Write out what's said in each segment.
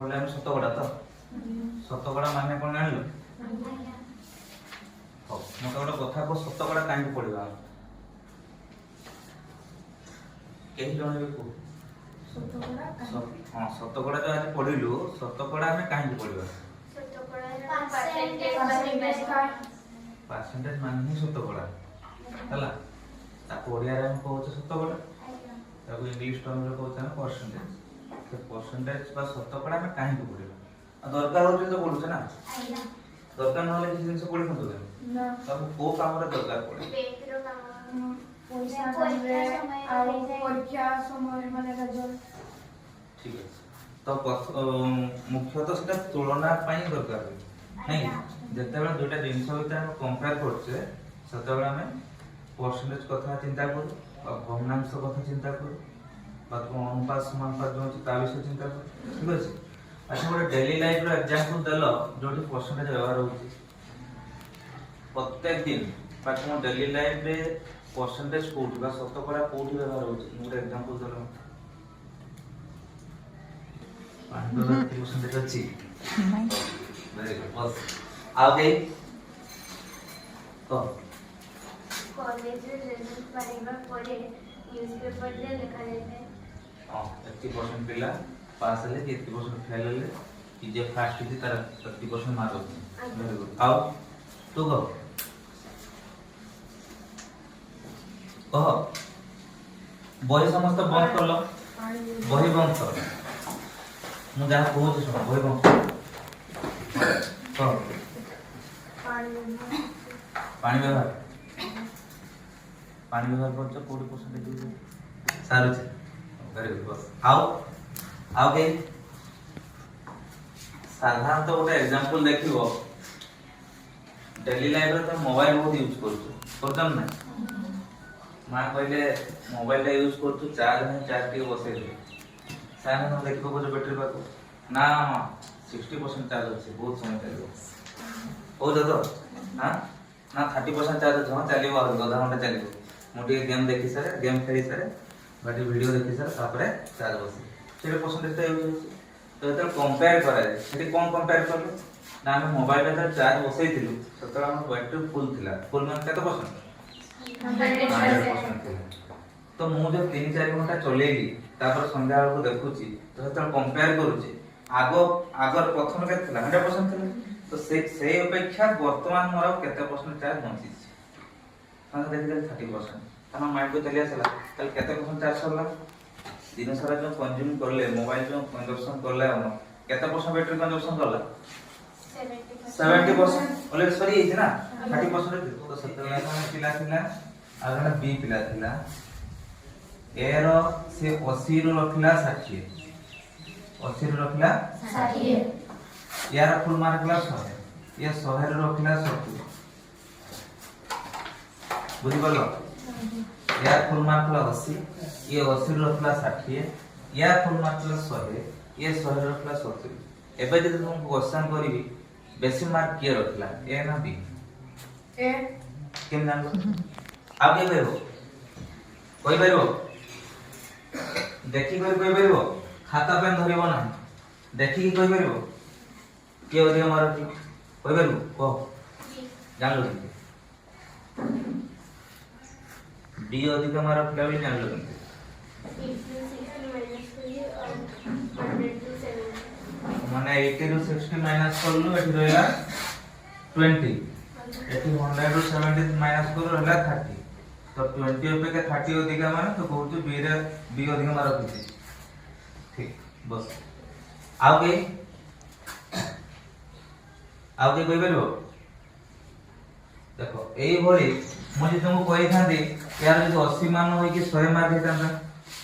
बोले हम शतकड़ा तो शतकड़ा माने कोन जानलो हो मते गोटे कथा को शतकड़ा काहे पड़िबा केही जणबे को शतकड़ा हां शतकड़ा जो आज पढिलु शतकड़ा हमें काहे पड़िबा परसेंटेज माने ही शतकड़ा हला ता कोरिया रे हम कहू शतकड़ा ताको इंग्लिश टर्म रे कहू परसेंटेज तो परसेंटेज बा शतकड़ा में काहे पड़िबा दरकार होते तो पढुछ ना दरकार न होले किसी दिन से पढि खंतो ना तब को काम रे दरकार पड़े बैंक रो काम पैसा समय आ परीक्षा समय माने रिजल्ट ठीक है तो मुख्यतः सेटा तुलना पाई दरकार नहीं जते बेला दुटा जिंस होता हम कंपेयर करछे सेते बेला हमें परसेंटेज कथा चिंता करू भग्नांश कथा चिंता करू अनुपात समानुपात जो ता विषय चिंता करू ठीक अछि अच्छा गोटे डेली लाइफ रो एग्जांपल देलो जोटी परसेंटेज व्यवहार होची प्रत्येक दिन बाकी मो डेली लाइफ रे परसेंटेज कोठी बा शतकड़ा कोठी व्यवहार होची मोटे एग्जांपल देलो 5% अछि नहीं वेरी गुड बस आगे तो कॉलेज रे रिजल्ट पाइबा परे न्यूज़पेपर रे लिखा जाय हां 80% पिला पास हेले 80% फेल हेले कि जे फास्ट थी तार 30% मार्क होती वेरी गुड आओ तू कह बही समस्त बंद कर लो बही बंद कर मु जहाँ कहूँ सुन बही बंद कर कह पानी व्यवहार करछ कोडी परसेंटेज सारू छे वेरी गुड बस आओ के साधारण तो गोटे एग्जांपल देखिबो डेली लाइफ रे तो मोबाइल बहुत यूज करछो ना मां कहले मोबाइल यूज करछो चार्ज में चार्ज के बसे दे सारे हम देखिबो को बैटरी बाको ना 60% चार्ज अछि बहुत समय चलिबो हो जतो हां ना 30% चार्ज अछि हां चलिबो और आधा घंटा चलिबो मोटी गेम देखि सारे गेम खेली सारे बाकी वीडियो देखि सारे तापरे चार्ज बसे सेटे परसेंटेज तो यूज तो एतर कंपेयर करे सेटी कोन कंपेयर करले ना हम मोबाइल रे चार्ज बसै थिलु सतरा हम बैटरी फुल में केते परसेंट 100% थिला तो मु जो 3-4 घंटा चलेली तापर संध्या बेला को देखुची तो एतर कंपेयर करूची आगर प्रथम के थिला 100% थिला तो से अपेक्षा वर्तमान मोर केते परसेंट चार्ज बंची हम देखि 30% हम माइंड को चली आसला कल केते परसेंट चार्ज सरला दिन सारा जो कंज्यूम करले मोबाइल जो कंजप्शन करले हम केते परसेंट बैटरी कंजप्शन करला 70% ऑलरेडी सरी है ना 30% तो 70 में पिला थिला आगना बी पिला थिला ए रो से 80 रो रखला 60 80 रो रखला 60 यार फुल मार्क ला 100 ये 100 रो रखला 70 बुझी बोलो यार फुल मार्क ला 80 ये 80 रो रखला 60 यार फुल मार्क ला 100 ये 100 रो रखला 70 एबे जे तुम क्वेश्चन करिवि बेसी मार्क के रखला ए ना बी ए केम जान आगे कहबो कोई परबो देखि कोई परबो खाता पेन धरिबो ना देखि की कोई परबो के अधिक मार्क कोई परबो को जान लो डी अधिक मार्क ले जान लो 80 माने 80 ରୁ 60 माइनस करलु एठी रहला 20 एठी 100 ରୁ 70 माइनस कर रहला 30 तो 20 पे के 30 अधिक माने तो कहू बी रे बी अधिक मार रखी ठीक बस आगे कोई परबो देखो एई भली मुझे तुमको कहि थांदी यार जो 80 मान होई कि 100 मार्क हेता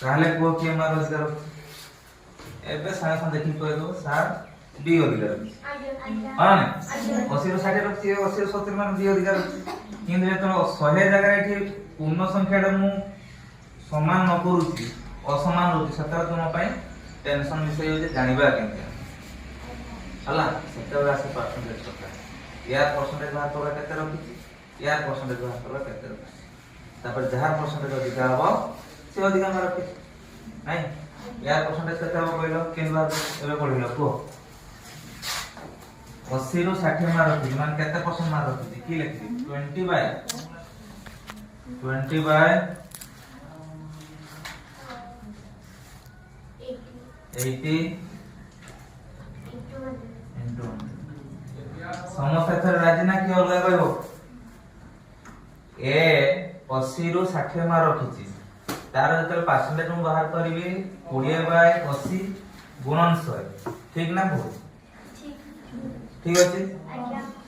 ताले को के मार रोजगार एबे सारा सन देखि कहि दो सर बी अधिकार हां 80 रो 60 रखी 80 रो 70 मान बी अधिकार किंतु जे तो 100 जगह एठी पूर्ण संख्याटा मु समान न करूची असमान होची सतरा तुम पई टेंशन विषय होजे जानिबा केनते हला सतरा से परसेंटेज कथा यार परसेंटेज बाहर तोरा केते रखी यार परसेंटेज बाहर तोरा केते रखी तापर जहार परसेंटेज अधिक हबो से अधिक हम रखी नहीं यार परसेंटेज केते हो कहलो केन बार एबे पढिलो को 80 रु 60 मार रखी मान केते परसेंट मार रखी की लिखी 20 बाय 80 into समस्त एथर राजी ना कि अलग कहबो ए 80 रु 60 मार रखी तार जतले परसेंटेज मु बाहर करबी 20 बाय 80 गुणन 100 ठीक ना भूल ठीक अछि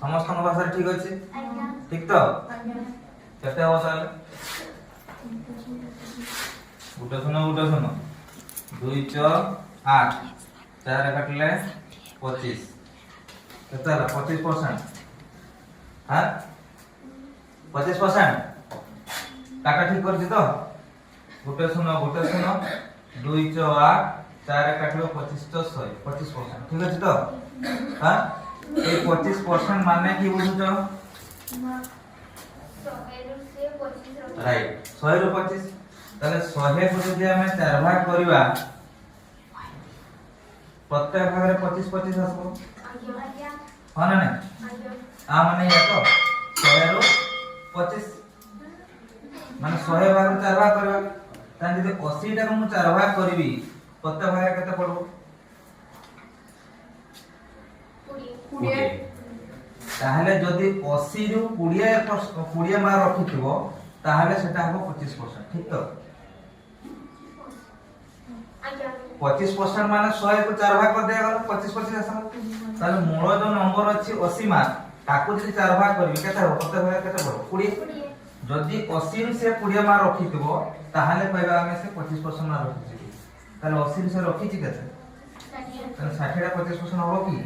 समस्त भाषा ठीक अछि ठीक तो केते हो ताले गुटे सुनो 2 4 8 4 काटले 25 केते होला 25% हां 25% काटा ठीक करछि तो गुटे सुनो 2 4 8 4 काटलो 25 तो 100 25% ठीक अछि तो हां ए 25% माने की बुझुछो राइट 100 रु 25 ताले 100 को जदि हमें 4 भाग करबा प्रत्येक भाग रे 25 25 आसबो हां ना नहीं आ माने या तो 100 रु 25 माने 100 भाग रे 4 भाग करबा तान जदि 80 टा को मु 4 भाग करबी प्रत्येक भाग रे केते पड़बो 20 ताहले जदि 80 रु 20 मार रखिथिबो ताहले सेटा हबो 25% ठीक तो 25% माने 100 को 4 भाग कर दिया गलो 25% आसम ताले मूल जो नंबर अछि 80 मार ताकू जदि 4 भाग करबी केते हो प्रत्येक भाग केते पड़ो 20 जदि 80 रु से 20 मार रखिथिबो ताहले कहबा हमें से 25% मार रखिछि ताले 80 रु से रखिछि केते ताले 60 टा 25% होबो की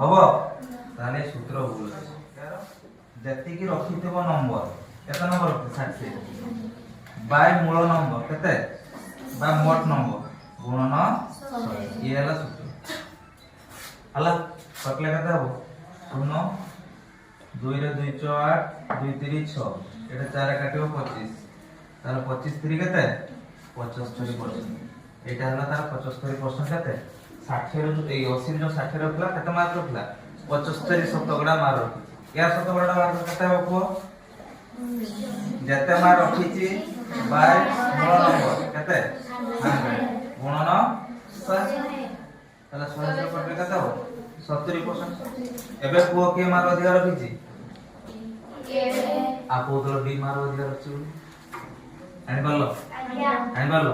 हबो ताले सूत्र भूल अछि जति की रखिथिबो नंबर केते नंबर रखि 60 बाय मूल नंबर केते बाय मोट नंबर गुणन 100 ये हला सूत्र हला सकले केते हबो सुनो 2 रे 2 4 2 3 6 एटा 4 काटिबो 25 तार 25 3 केते 75% एटा हला तार 75% केते 60 रो ए 80 जो 60 रखला केते मार्क रखला 75 शतकड़ा मार रखी या शतकड़ा मार केते हो जते मार रखीची बाय मूल नंबर केते 100 गुणन 100 ताला 100 से पड़बे केते हो 70% एबे को के मार अधिकार रखीची ए आपो तो डी मार अधिकार रखी आनि पालो